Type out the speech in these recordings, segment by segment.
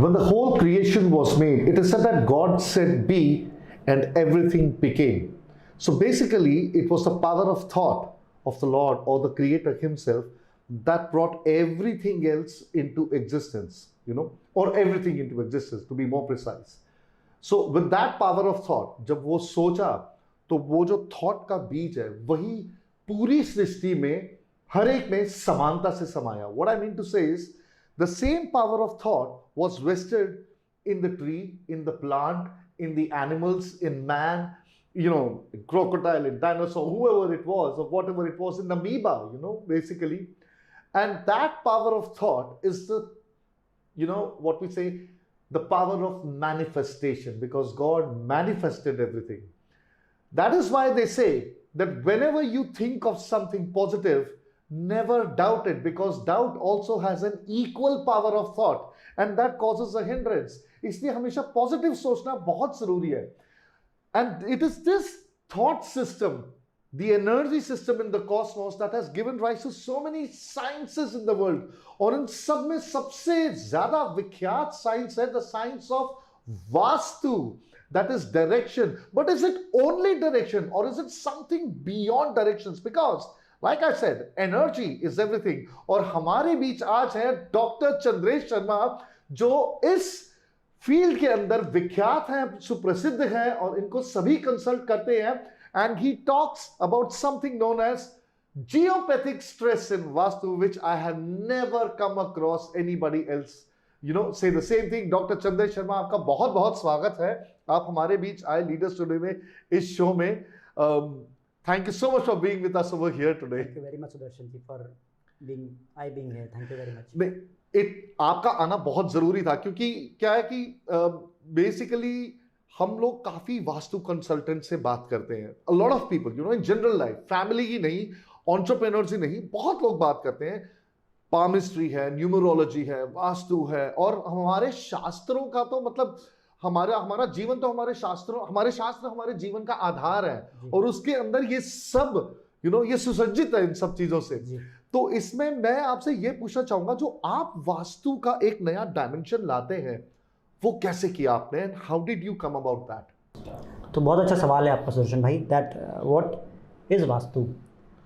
when the whole creation was made, it is said that God said be and everything became. So basically, it was the power of thought of the Lord or the Creator Himself that brought everything else into existence, or everything into existence, to be more precise. So with that power of thought, जब वो सोचा, तो वो जो thought का बीज है वही पूरी सृष्टि में हर एक में समानता से समाया. What I mean to say is the same power of thought was vested in the tree, in the plant, in the animals, in man, in crocodile, in dinosaur, whoever it was, or whatever it was, in amoeba, basically. And that power of thought is the, what we say, the power of manifestation, because God manifested everything. That is why they say that whenever you think of something positive, never doubt it, because doubt also has an equal power of thought and that causes a hindrance. इसलिए हमेशा positive सोचना बहुत जरूरी है. And it is this thought system, the energy system in the cosmos, that has given rise to so many sciences in the world. और इन सब में सबसे ज्यादा विख्यात साइंस है the science of Vastu, that is direction. But is it only direction or is it something beyond directions? Because like I said, energy is everything. और हमारे बीच आज है डॉक्टर चंद्रेश शर्मा, जो इस फील्ड के अंदर विख्यात हैं, सुप्रसिद्ध हैं और इनको सभी कंसल्ट करते हैं. And he talks about something known as geopathic stress in Vastu, which I have never come across anybody else say the same thing. Doctor Chandresh Sharma, आपका बहुत बहुत स्वागत है. आप हमारे बीच आए लीडर्स टुडे में, इस शो में. Thank you so much for being with us over here today. Thank you very much, Sudarshan ji, for being here. Thank you very much. आपका आना बहुत जरूरी था, क्योंकि क्या है कि बेसिकली हम लोग काफी वास्तु कंसल्टेंट से बात करते हैं. A lot of people in general life, family ही नहीं, एंटरप्रेन्योर्स ही नहीं, बहुत लोग बात करते हैं. पामिस्ट्री है, न्यूमरोलॉजी है, वास्तु है, और हमारे शास्त्रों का तो मतलब हमारा जीवन तो हमारे शास्त्र हमारे जीवन का आधार है, और उसके अंदर ये सब ये सुसज्जित है इन सब चीजों से. तो इसमें मैं आपसे ये पूछना चाहूंगा, जो आप वास्तु का एक नया डायमेंशन लाते हैं, वो कैसे किया आपने, and how did you come about that? तो बहुत अच्छा सवाल है आपका सुदर्शन भाई. That what is vastu?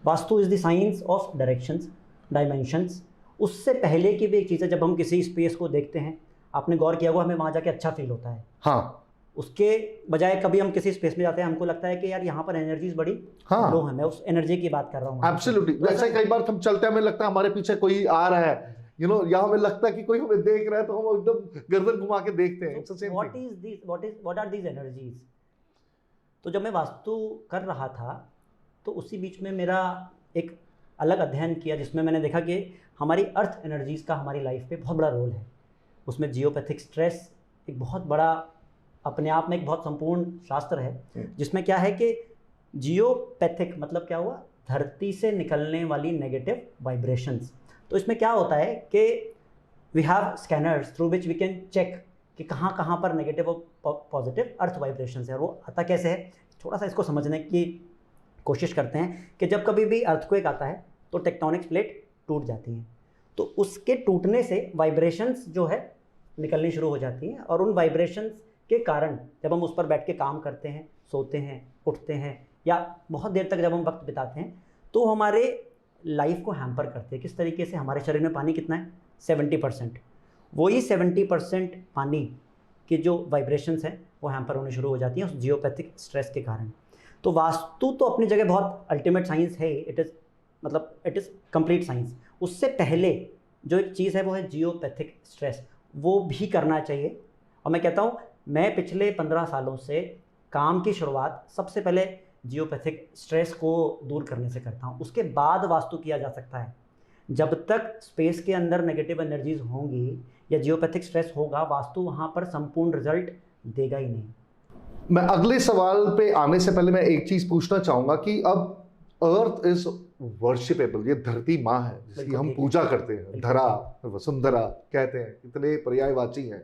Vastu is the science of directions, dimensions. उससे पहले की भी एक चीज़ है, जब हम किसी स्पेस को देखते हैं, आपने गौर किया होगा, हमें वहाँ जाके अच्छा फील होता है. हाँ. उसके बजाय कभी हम किसी स्पेस में जाते हैं, हमको लगता है कि यार यहाँ पर एनर्जीज बड़ी लो है. मैं उस एनर्जी की बात कर रहा हूँ. एब्सोल्युटली. जैसे कई बार हम चलते हैं, हमें लगता है हमारे पीछे कोई आ रहा है, या हमें लगता है कि कोई हमें देख रहा है, तो हम एकदम गर्दन घुमा के देखते हैं. What are these energies? तो जब मैं वास्तु कर रहा था, तो उसी बीच में मेरा एक अलग अध्ययन किया, जिसमें मैंने देखा कि हमारी अर्थ एनर्जीज का हमारी लाइफ पे बहुत बड़ा रोल है. उसमें जियोपैथिक स्ट्रेस एक बहुत बड़ा, अपने आप में एक बहुत संपूर्ण शास्त्र है, जिसमें क्या है कि जियोपैथिक मतलब क्या हुआ, धरती से निकलने वाली नेगेटिव वाइब्रेशंस. तो इसमें क्या होता है कि we have scanners through which we can check कि कहाँ कहाँ पर नेगेटिव और पॉजिटिव अर्थ वाइब्रेशंस है. और वो आता कैसे है, थोड़ा सा इसको समझने की कोशिश करते हैं. कि जब कभी भी अर्थक्वेक आता है तो टेक्टोनिक प्लेट टूट जाती हैं, तो उसके टूटने से वाइब्रेशंस जो है निकलनी शुरू हो जाती हैं. और उन वाइब्रेशंस के कारण जब हम उस पर बैठ के काम करते हैं, सोते हैं, उठते हैं, या बहुत देर तक जब हम वक्त बिताते हैं, तो हमारे लाइफ को हैम्पर करते हैं. किस तरीके से? हमारे शरीर में पानी कितना है? 70%. वही 70% पानी के जो वाइब्रेशंस हैं वो हैम्पर होने शुरू हो जाती हैं उस जियोपैथिक स्ट्रेस के कारण. तो वास्तु तो अपनी जगह बहुत अल्टीमेट साइंस है, इट इज़ कंप्लीट साइंस. उससे पहले जो एक चीज़ है वो है जियोपैथिक स्ट्रेस, वो भी करना चाहिए. और मैं कहता हूँ, मैं पिछले 15 सालों से काम की शुरुआत सबसे पहले जियोपैथिक स्ट्रेस को दूर करने से करता हूँ. उसके बाद वास्तु किया जा सकता है. जब तक स्पेस के अंदर नेगेटिव एनर्जीज होंगी या जियोपैथिक स्ट्रेस होगा, वास्तु वहाँ पर संपूर्ण रिजल्ट देगा ही नहीं. मैं अगले सवाल पे आने से पहले मैं एक चीज़ पूछना चाहूँगा कि अब अर्थ इज वर्शिपेबल, ये धरती माँ है जिसकी हम पूजा करते हैं. धरा, वसुंधरा कहते हैं, इतने पर्यायवाची हैं.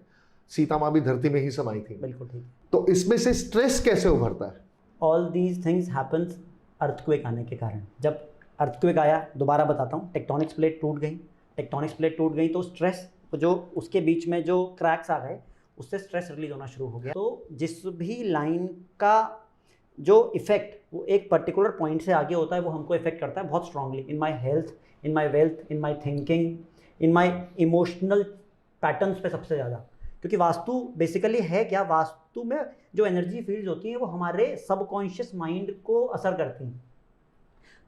सीता माँ भी धरती में ही समाई थी. बिल्कुल ठीक. तो इसमें से स्ट्रेस कैसे उभरता है? All these things happens earthquake आने के कारण. जब अर्थक्वेक आया, दोबारा बताता हूँ, टेक्टोनिक्स प्लेट टूट गई तो स्ट्रेस जो उसके बीच में जो क्रैक्स आ गए उससे स्ट्रेस रिलीज होना शुरू हो गया। तो जिस भी लाइन का जो इफेक्ट वो एक पर्टिकुलर पॉइंट से आगे होता है वो हमको इफेक्ट करता है बहुत strongly in my health, in my wealth, in my thinking, in my emotional patterns पे सबसे ज़्यादा। क्योंकि वास्तु बेसिकली है क्या, वास्तु में जो एनर्जी फील्ड्स होती हैं वो हमारे सबकॉन्शियस माइंड को असर करती हैं।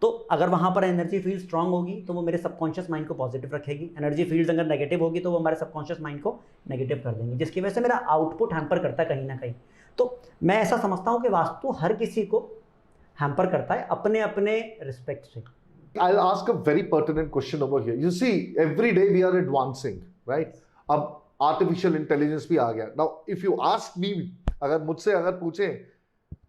तो अगर वहाँ पर एनर्जी फील्ड स्ट्रांग होगी तो वो मेरे सबकॉन्शियस माइंड को पॉजिटिव रखेगी, एनर्जी फील्ड अगर नेगेटिव होगी तो वो हमारे सबकॉन्शियस माइंड को नेगेटिव कर देंगी, जिसकी वजह से मेरा आउटपुट हैम्पर करता है कहीं ना कहीं। तो मैं ऐसा समझता हूँ कि वास्तु हर किसी को हैम्पर करता है अपने अपने रिस्पेक्ट से। I'll ask a very pertinent question over here. You see, every day we are advancing, right? अब artificial intelligence भी आ गया. Now, if you ask me, अगर मुझसे अगर पूछें,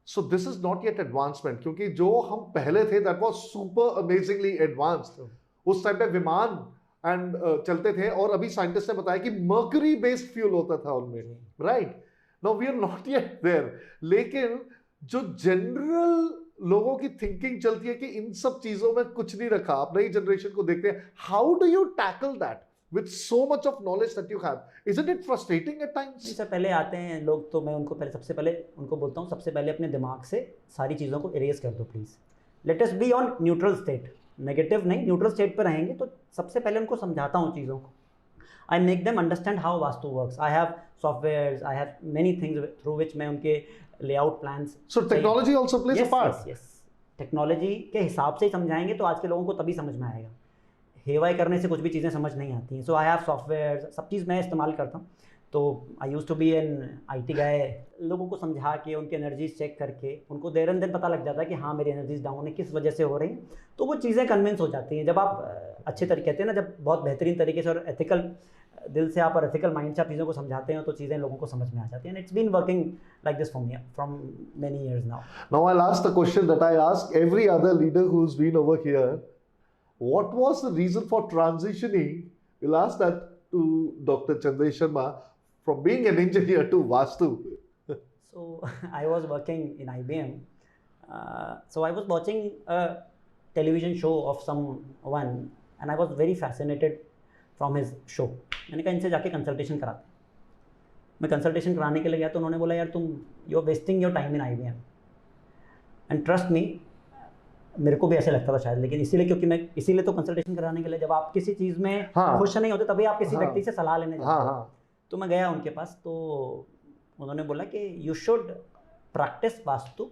so this is not yet advancement, क्योंकि जो हम पहले थे, that was super amazingly advanced. उस टाइम पे विमान एंड चलते थे और अभी साइंटिस्ट ने बताया कि मर्करी बेस्ड फ्यूल होता था उनमें, right? Now we are not yet there, लेकिन जो जनरल लोगों की थिंकिंग चलती है कि इन सब चीजों में कुछ नहीं रखा। आप नई जनरेशन को देखते हैं, how do you tackle that with so much of knowledge that you have? Isn't it frustrating at times? Sir पहले आते हैं लोग तो मैं उनको पहले सबसे पहले उनको बोलता हूँ सबसे पहले अपने दिमाग से सारी चीज़ों को इरेज कर दो please. Let us be on neutral state, negative नहीं, न्यूट्रल स्टेट पर रहेंगे। तो सबसे पहले उनको समझाता हूँ चीज़ों को। I make them understand how vastu works. I have software, I have many things through which मैं उनके layout plans. So technology also plays a part. Yes, technology के हिसाब से ही समझाएंगे तो आज के लोगों को तभी समझ में आएगा। हेवाई करने से कुछ भी चीज़ें समझ नहीं आती हैं। सो आई हैव सॉफ्टवेयर, सब चीज़ मैं इस्तेमाल करता हूँ। तो I used to be an IT guy. लोगों को समझा के उनकी एनर्जीज चेक करके उनको देर एंड दिन पता लग जाता है कि हाँ मेरी एनर्जीज डाउन है, किस वजह से हो रही हैं। तो वो चीज़ें कन्विंस हो जाती हैं जब आप अच्छे तरीके कहते हैं ना, जब बहुत बेहतरीन तरीके से और एथिकल दिल से आप और एथिकल माइंड से आप चीज़ों को समझाते हैं तो चीज़ें लोगों को समझ में आ जाती हैं। It's been working like this for me from many years now. Now I'll ask the question that I ask every other leader who's been over here. What was the reason for transitioning? We'll ask that to Dr. Chandresh Sharma, from being an engineer to Vastu. So I was working in IBM. So I was watching a television show of someone and I was very fascinated from his show. मैंने कहा इनसे जाके consultation कराते हैं। मैं consultation कराने के लिए गया तो उन्होंने बोला यार तुम you are wasting your time in IBM। And trust me, मेरे को भी ऐसे लगता था शायद, लेकिन इसीलिए तो कंसल्टेशन कराने के लिए, जब आप किसी चीज़ में खुश नहीं होते तभी आप किसी व्यक्ति से सलाह लेने जाते हो। तो मैं गया उनके पास तो उन्होंने बोला कि you should practice vastu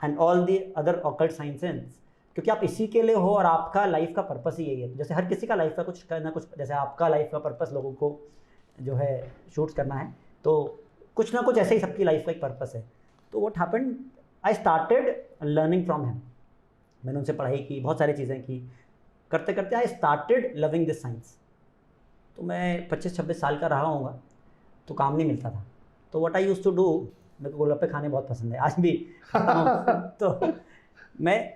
and all the other occult sciences, क्योंकि आप इसी के लिए हो और आपका लाइफ का पर्पस ही यही है। जैसे हर किसी का लाइफ का कुछ ना कुछ, जैसे आपका लाइफ का पर्पस लोगों को जो है शूट्स करना है, तो कुछ ना कुछ ऐसे ही सबकी लाइफ का एक पर्पस है। तो what happened, I started learning from him. मैंने उनसे पढ़ाई की, बहुत सारी चीज़ें की, करते करते I started loving this science. तो मैं 25-26 साल का रहा होऊंगा तो काम नहीं मिलता था। तो what I used to do, मेरे को गोलगप्पे खाने बहुत पसंद है, आज भी तो मैं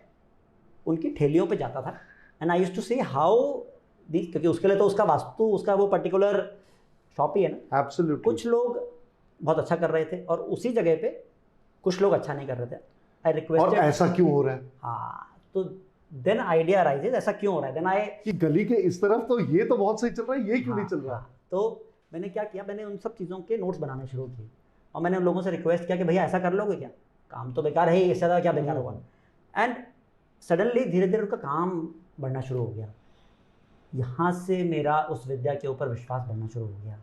उनकी ठेलियों पे जाता था and I used to see how the, क्योंकि उसके लिए तो उसका वास्तु, उसका वो पर्टिकुलर शॉप ही है ना। Absolutely. कुछ लोग बहुत अच्छा कर रहे थे और उसी जगह पे कुछ लोग अच्छा नहीं कर रहे थे। आई रिक्वेस्टेड, और ऐसा क्यों हो रहा है? हाँ, तो देन आइडिया अराइजेज, ऐसा क्यों हो रहा है। देन आई कि गली के इस तरफ तो ये तो बहुत सही चल रहा है, ये क्यों नहीं चल रहा? तो मैंने क्या किया, मैंने उन सब चीज़ों के नोट्स बनाने शुरू किए और मैंने उन लोगों से रिक्वेस्ट किया कि भैया ऐसा कर लोगे क्या, काम तो बेकार है ही, इससे ज़्यादा क्या बेकार होगा। एंड सडनली धीरे धीरे उनका काम बढ़ना शुरू हो गया। यहाँ से मेरा उस विद्या के ऊपर विश्वास बढ़ना शुरू हो गया।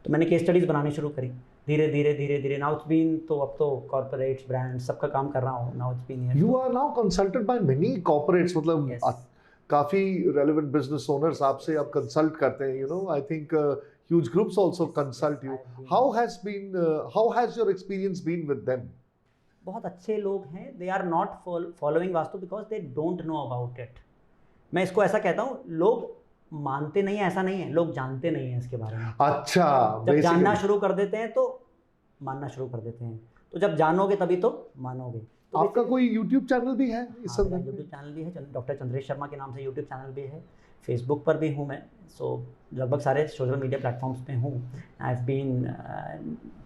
तो मैंने केस स्टडीज़ बनानी शुरू करी धीरे धीरे। नाउ इट्स बीन, तो अब तो कॉर्पोरेट्स, ब्रांड्स, सबका काम कर रहा हूँ। Now it's been you are now consulted by many corporates, मतलब काफी रेलेवेंट बिजनेस ओनर्स आपसे अब कंसल्ट करते हैं, you know. I think huge groups also consult you. How has your experience been with them? बहुत अच्छे लोग हैं। They are not following vastu because they don't know about it. मैं इसको ऐसा कहता हूँ, लोग मानते नहीं है ऐसा नहीं है, लोग जानते नहीं है इसके बारे में। अच्छा, जब जानना शुरू कर देते हैं तो मानना शुरू कर देते हैं। तो जब जानोगे तभी तो मानोगे। तो आपका कोई YouTube चैनल भी है इस संदर्भ में? YouTube चैनल भी है, डॉक्टर चंद्रेश शर्मा के नाम से YouTube चैनल भी है। फेसबुक पर भी हूँ मैं। सो लगभग सारे सोशल मीडिया प्लेटफॉर्म्स पे हूँ। I have been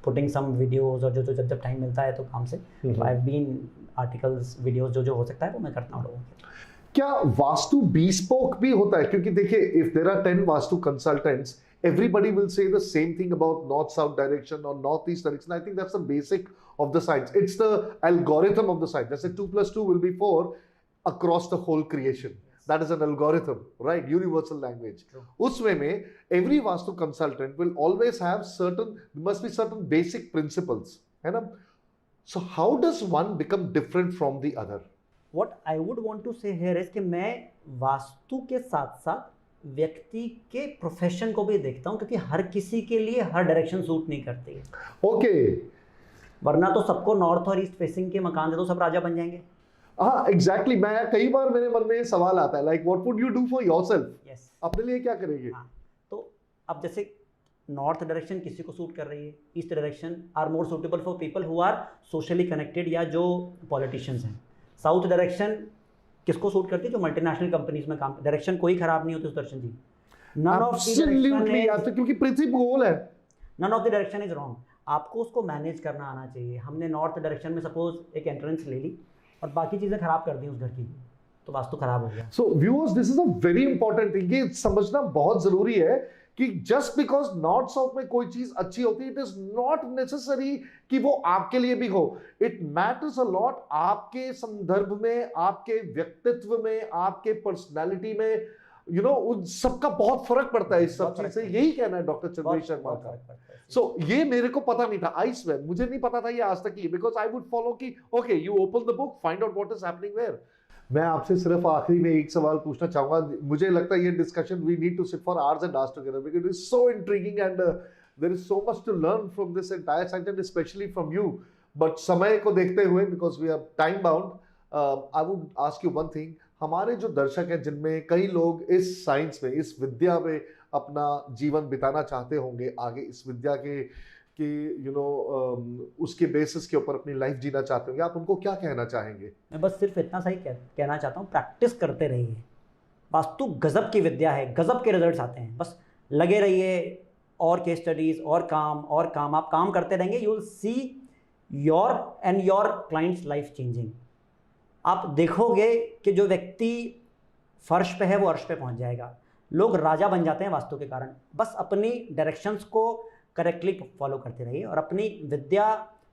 putting some videos, और जो जब टाइम मिलता है तो काम से I have been articles, videos जो हो सकता है वो मैं करता हूँ लोगों के। क्या वास्तु bespoke भी होता है? क्योंकि देखिए, if there are 10 vastu consultants, everybody will say the same thing about north south direction or northeast direction. I think that's the basic of the science. It's the algorithm of the science. That's 2 plus 2 will be 4 across the whole creation. That is an algorithm, right? Universal language. True. उस वे में every vastu consultant will always have certain, there must be certain basic principles, है ना? So how does one become different from the other? What I would want to say here is कि मैं वास्तु के साथ साथ व्यक्ति के प्रोफेशन को भी देखता हूँ, क्योंकि हर किसी के लिए हर डायरेक्शन सूट नहीं करती है। Okay. वरना तो सबको नॉर्थ और ईस्ट फेसिंग के मकान दे तो सब राजा बन जाएंगे। हाँ, एग्जैक्टली। मैं कई बार मेरे मन में ये सवाल आता है, like what would you do for yourself? Yes. अपने लिए क्या करेंगे? हाँ, तो अब जैसे नॉर्थ डायरेक्शन किसी को सूट कर रही है, east direction are more suitable for people who are socially connected या जो पॉलिटिशियंस हैं। साउथ डायरेक्शन किसको सूट करती है? जो मल्टीनेशनल कंपनीज में काम। डायरेक्शन कोई खराब नहीं होती उस Darshan ji. None of the absolutely, तो क्योंकि पृथ्वी गोल है। None of the direction is wrong. आपको उसको मैनेज करना आना चाहिए। हमने नॉर्थ डायरेक्शन में सपोज एक एंट्रेंस ले ली और बाकी चीज़ें खराब कर दी उस घर की, तो वास्तु खराब हो गया। So viewers, this is a very important thing. ये समझना बहुत जरूरी है कि जस्ट बिकॉज नॉर्थ साउथ में कोई चीज अच्छी होती है, इट इज नॉट नेसेसरी कि वो आपके लिए भी हो। इट मैटर्स अ लॉट आपके संदर्भ में, आपके व्यक्तित्व में, आपके पर्सनैलिटी में, यू नो, उन सबका बहुत फर्क पड़ता है इस सब चीज से। यही कहना है डॉक्टर चंद्रेश शर्मा का। सो ये मेरे को पता नहीं था, आई स्वेयर, मुझे नहीं पता था ये आज तक। बिकॉज आई वुड फॉलो कि okay, you open the book, find out what is happening where. मैं आपसे सिर्फ आखिरी में एक सवाल पूछना चाहूंगा। मुझे लगता है ये discussion we need to sit for hours and hours together because it is so intriguing and there is so much to learn from this entire science and specially from you. But समय को देखते हुए, because we are time bound, I would ask you one thing. हमारे जो दर्शक हैं, जिनमें कई लोग इस साइंस में, इस विद्या में अपना जीवन बिताना चाहते होंगे, आगे इस विद्या के यू नो उसके बेसिस के ऊपर अपनी लाइफ जीना चाहते होंगे, आप उनको क्या कहना चाहेंगे? मैं बस सिर्फ इतना सही कहना चाहता हूँ, प्रैक्टिस करते रहिए। वास्तु गजब की विद्या है, गजब के रिजल्ट्स आते हैं। बस लगे रहिए, और केस स्टडीज और काम आप काम करते रहेंगे, you will see your and your clients life changing. आप देखोगे कि जो व्यक्ति फर्श पे है वो अर्श पे पहुंच जाएगा। लोग राजा बन जाते हैं वास्तु के कारण। बस अपनी डायरेक्शंस को करेक्टली फॉलो करते रहिए और अपनी विद्या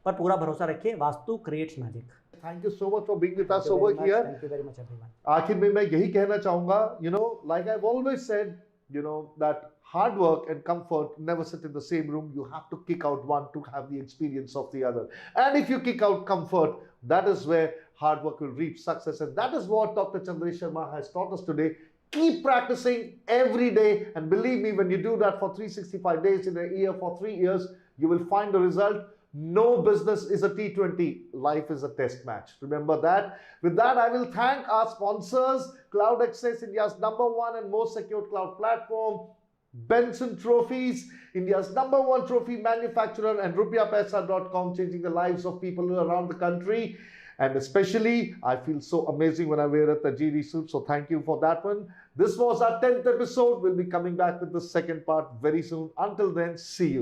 पर पूरा भरोसा रखिए। Vastu creates magic. Thank you so much for being with us over here. Thank you very much everyone. आखिर में मैं यही कहना चाहूंगा, you know, like I have always said, you know, that hard work and comfort never sit in the same room. You have to kick out one to have the experience of the other. And if you kick out comfort, that is where hard work will reap success. And that is what Dr. Chandresh Sharma has taught us today. Keep practicing every day. And believe me, when you do that for 365 days in a year, for 3 years, you will find the result. No business is a T20. Life is a test match. Remember that. With that, I will thank our sponsors, Cloud Access, India's #1 and most secure cloud platform, Benson Trophies, India's #1 trophy manufacturer, and RupiaPaisa.com, changing the lives of people around the country. And especially, I feel so amazing when I wear a Tajiri suit. So thank you for that one. This was our 10th episode. We'll be coming back with the second part very soon. Until then, see you.